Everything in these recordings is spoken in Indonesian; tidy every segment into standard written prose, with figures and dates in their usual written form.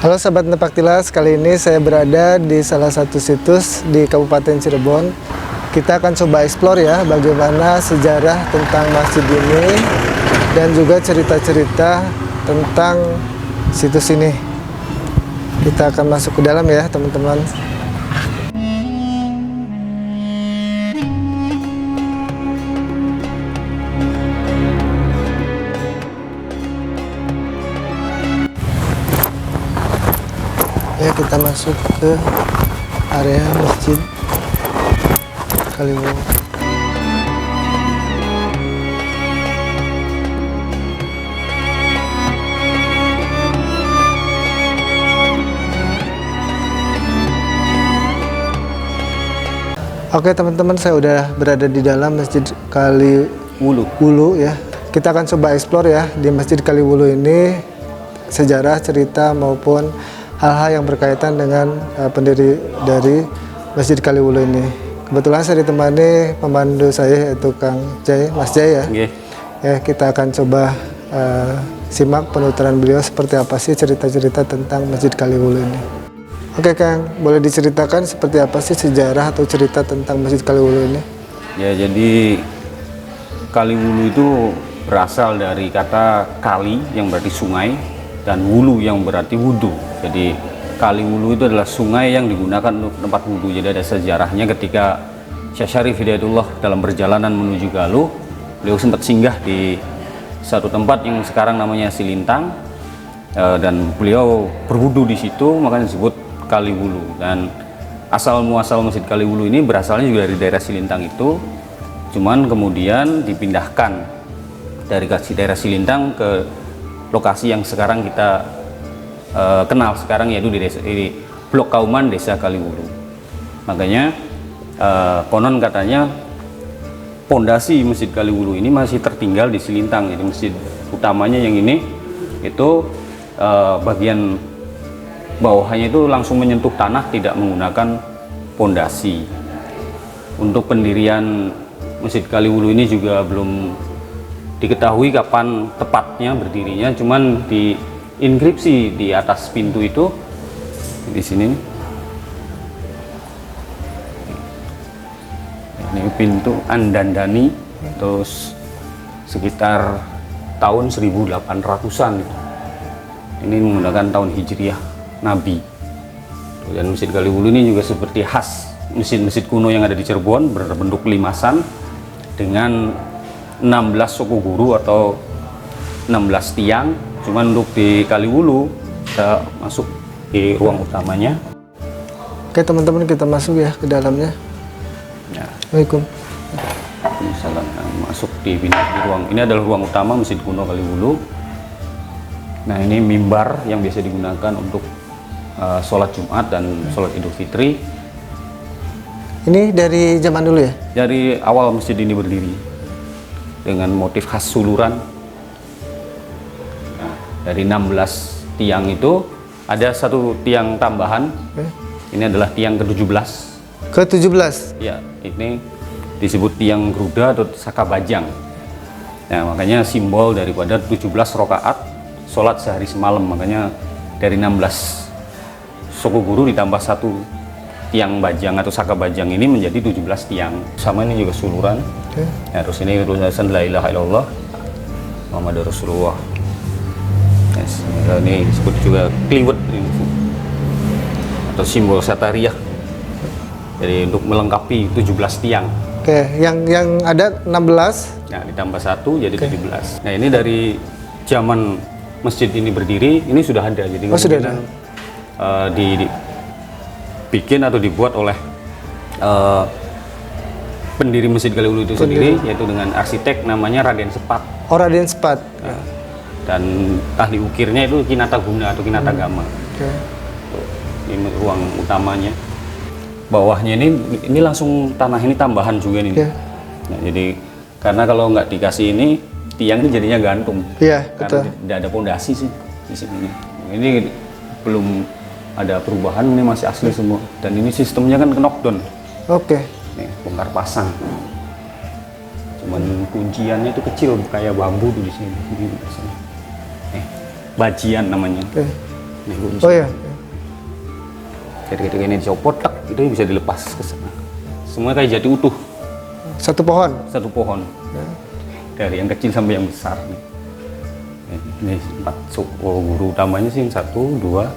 Halo Sobat Napak Tilas, kali ini saya berada di salah satu situs di Kabupaten Cirebon. Kita akan coba explore ya bagaimana sejarah tentang masjid ini dan juga cerita-cerita tentang situs ini. Kita akan masuk ke dalam ya teman-teman. Ya, kita masuk ke area Masjid Kaliwulu. Oke teman-teman, saya udah berada di dalam Masjid Kaliwulu ya. Kita akan coba explore ya di Masjid Kaliwulu ini, sejarah, cerita maupun hal-hal yang berkaitan dengan pendiri dari Masjid Kaliwulu ini. Kebetulan saya ditemani pemandu saya yaitu Kang Jai, Mas Jai ya. Okay. Ya, kita akan coba simak penuturan beliau seperti apa sih cerita-cerita tentang Masjid Kaliwulu ini. Oke Kang, boleh diceritakan seperti apa sih sejarah atau cerita tentang Masjid Kaliwulu ini? Ya, jadi Kaliwulu itu berasal dari kata kali yang berarti sungai dan wulu yang berarti wudhu. Jadi Kaliwulu itu adalah sungai yang digunakan untuk tempat wudhu. Jadi ada sejarahnya ketika Syekh Syarif Hidayatullah dalam perjalanan menuju Galuh, beliau sempat singgah di satu tempat yang sekarang namanya Silintang, dan beliau berwudhu di situ, makanya disebut Kaliwulu. Dan asal muasal Masjid Kaliwulu ini berasalnya juga dari daerah Silintang itu, cuman kemudian dipindahkan dari daerah Silintang ke lokasi yang sekarang kita kenal sekarang, yaitu di Blok Kauman Desa Kaliwulu. Makanya konon katanya pondasi Masjid Kaliwulu ini masih tertinggal di Silintang. Jadi masjid utamanya yang ini itu bagian bawahnya itu langsung menyentuh tanah, tidak menggunakan pondasi. Untuk pendirian Masjid Kaliwulu ini juga belum diketahui kapan tepatnya berdirinya, cuman di inskripsi di atas pintu itu di sini. Ini pintu Andandani, terus sekitar tahun 1800-an. Ini menggunakan tahun Hijriah Nabi. Dan Masjid Kaliwulu ini juga seperti khas masjid-masjid kuno yang ada di Cirebon, berbentuk limasan dengan 16 suku guru atau 16 tiang. Cuman untuk di Kaliwulu kita masuk di ruang utamanya. Oke teman-teman, kita masuk ya ke dalamnya. Ya. Assalamualaikum. Misalnya masuk di ruang ini adalah ruang utama Masjid Kuno Kaliwulu. Nah, ini mimbar yang biasa digunakan untuk sholat Jumat dan sholat Idul Fitri. Ini dari zaman dulu ya? Dari awal masjid ini berdiri dengan motif khas suluran. Nah, dari 16 tiang itu ada satu tiang tambahan. Ini adalah tiang ke-17. Ke-17? Ya, ini disebut tiang Garuda atau Saka Bajang. Nah, makanya simbol daripada 17 rakaat sholat sehari semalam. Makanya dari 16 suku guru ditambah satu tiang bajang atau Saka Bajang ini menjadi 17 tiang. Sama ini juga suluran. Nah, terus ini tulisan la ilaha illallah Muhammadur Rasulullah. Yes. Ini disebut juga kliwet atau simbol Satariyah. Jadi untuk melengkapi 17 tiang. Oke, yang ada 16. Nah, ditambah satu jadi 17. Nah, ini dari zaman masjid ini berdiri, ini sudah ada. Jadi sudah ada. Dibikin atau dibuat oleh pendiri Masjid Kaliwulu itu sendiri, yaitu dengan arsitek namanya Raden Sepat. Oh, Raden Sepat. Nah, dan ahli ukirnya itu Kinataguna atau Kinatagama. Ini ruang utamanya. Bawahnya ini langsung tanah ini tambahan juga nih. Nah, jadi karena kalau nggak dikasih ini tiang ini jadinya gantung. Iya, karena betul. tidak ada pondasi sih di sini. Ini belum ada perubahan, ini masih asli semua. Dan ini sistemnya kan knockdown. Oke. Nih, bongkar pasang. Cuman kunciannya itu kecil kayak bambu tuh di sini. Nih, bajian namanya. Nih, Bu, Oh ya. jadi ketika ini dicopot, tak, itu bisa dilepas ke sana. Semua kayu jati utuh, Satu pohon. satu pohon. Dari yang kecil sampai yang besar. Nih. Ini 4 guru utamanya sih 1, 2,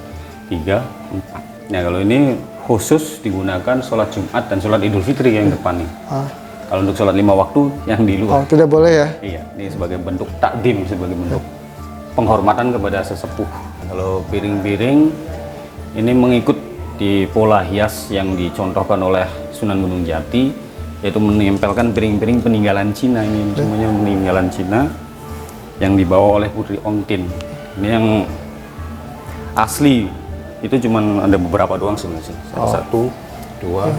3, 4. Nah kalau ini khusus digunakan sholat Jumat dan sholat Idul Fitri yang depan nih. Kalau untuk sholat 5 waktu yang di luar. Oh, tidak boleh ya? Iya, ini sebagai bentuk takdim, sebagai bentuk penghormatan kepada sesepuh. Kalau piring-piring ini mengikut di pola hias yang dicontohkan oleh Sunan Gunung Jati, yaitu menempelkan piring-piring peninggalan Cina. Ini semuanya peninggalan Cina yang dibawa oleh Putri Ongtin. Ini yang asli itu cuman ada beberapa doang sebenarnya. 1, 2,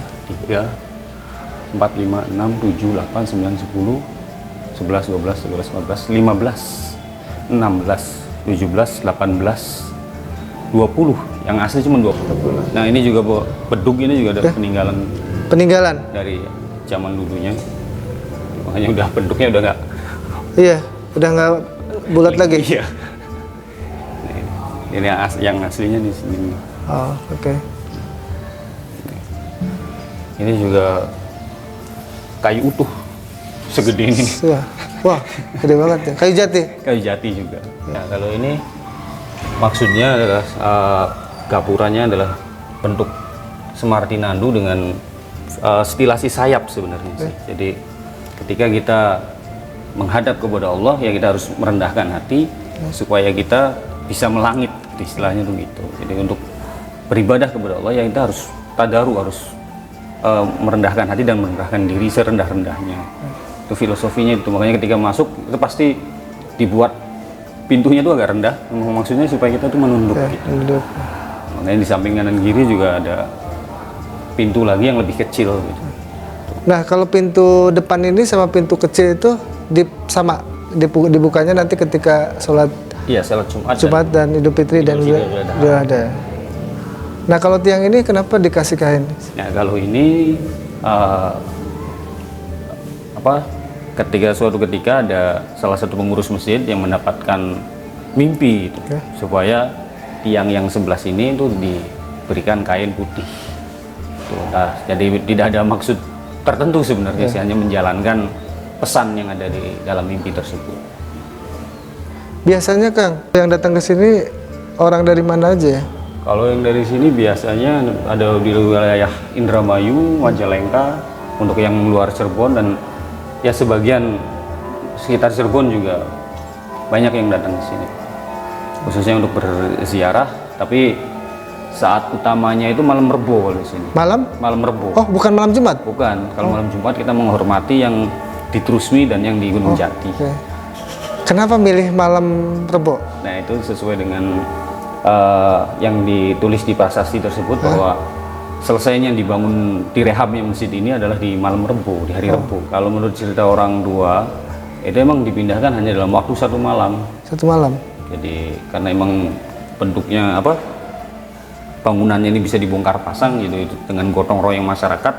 3, 4, 5, 6, 7, 8, 9, 10, 11, 12, 13, 14, 15, 16, 17, 18, 20. Yang asli cuma 20. Nah ini juga bedug ini juga ada Peninggalan. dari zaman dulunya. Makanya udah bedugnya udah nggak. Iya, udah nggak bulat lagi. Iya. Ini yang aslinya di sini. Oh, oke. Ini juga kayu utuh segede ini. Wah, gede banget ya. Kayu jati. Kayu jati juga. Nah, kalau ini maksudnya adalah gapuranya adalah bentuk Semar Tinandu dengan stilasi sayap sebenarnya sih. Jadi ketika kita menghadap kepada Allah ya kita harus merendahkan hati supaya kita bisa melangit, istilahnya tuh gitu. Jadi untuk beribadah kepada Allah ya kita harus tadaru, harus merendahkan hati dan merendahkan diri serendah-rendahnya. Itu filosofinya itu. Makanya ketika masuk itu pasti dibuat pintunya tuh agak rendah. Maksudnya supaya kita tuh menunduk gitu. Makanya di samping kanan kiri juga ada pintu lagi yang lebih kecil gitu. Nah, kalau pintu depan ini sama pintu kecil itu dibukanya nanti ketika sholat Iya, sholat Jumat dan Idul Fitri dan udah ada. Nah, kalau tiang ini kenapa dikasih kain? Nah, kalau ini suatu ketika ada salah satu pengurus masjid yang mendapatkan mimpi itu, supaya tiang yang sebelah sini itu diberikan kain putih. Nah, jadi tidak ada maksud tertentu sebenarnya, sih hanya menjalankan pesan yang ada di dalam mimpi tersebut. Biasanya Kang, yang datang ke sini orang dari mana aja ya? Kalau yang dari sini biasanya ada di wilayah Indramayu, Majalengka, untuk yang luar Cirebon, dan ya sebagian sekitar Cirebon juga banyak yang datang ke sini. Khususnya untuk berziarah, tapi saat utamanya itu malam Rebo di sini. Malam? Malam Rebo. Oh, bukan malam Jumat? Bukan. Kalau malam Jumat kita menghormati yang di Trusmi dan yang di Gunung Jati. Okay. Kenapa milih malam Rebo? Nah, itu sesuai dengan yang ditulis di prasasti tersebut bahwa selesainya dibangun direhabnya masjid ini adalah di malam Rebo, di hari Rebo. Kalau menurut cerita orang tua, itu emang dipindahkan hanya dalam waktu 1 malam. 1 malam. Jadi karena emang bentuknya bangunannya ini bisa dibongkar pasang gitu, itu dengan gotong royong masyarakat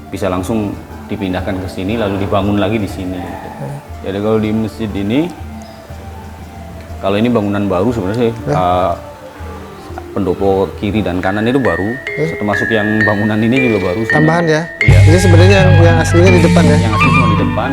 bisa langsung dipindahkan ke sini lalu dibangun lagi di sini. Gitu. Jadi kalau di masjid ini, kalau ini bangunan baru sebenarnya pendopo kiri dan kanan itu baru, termasuk yang bangunan ini juga baru. Tambahan ya? Iya. Jadi sebenarnya yang aslinya di depan ya? Yang asli cuma di depan.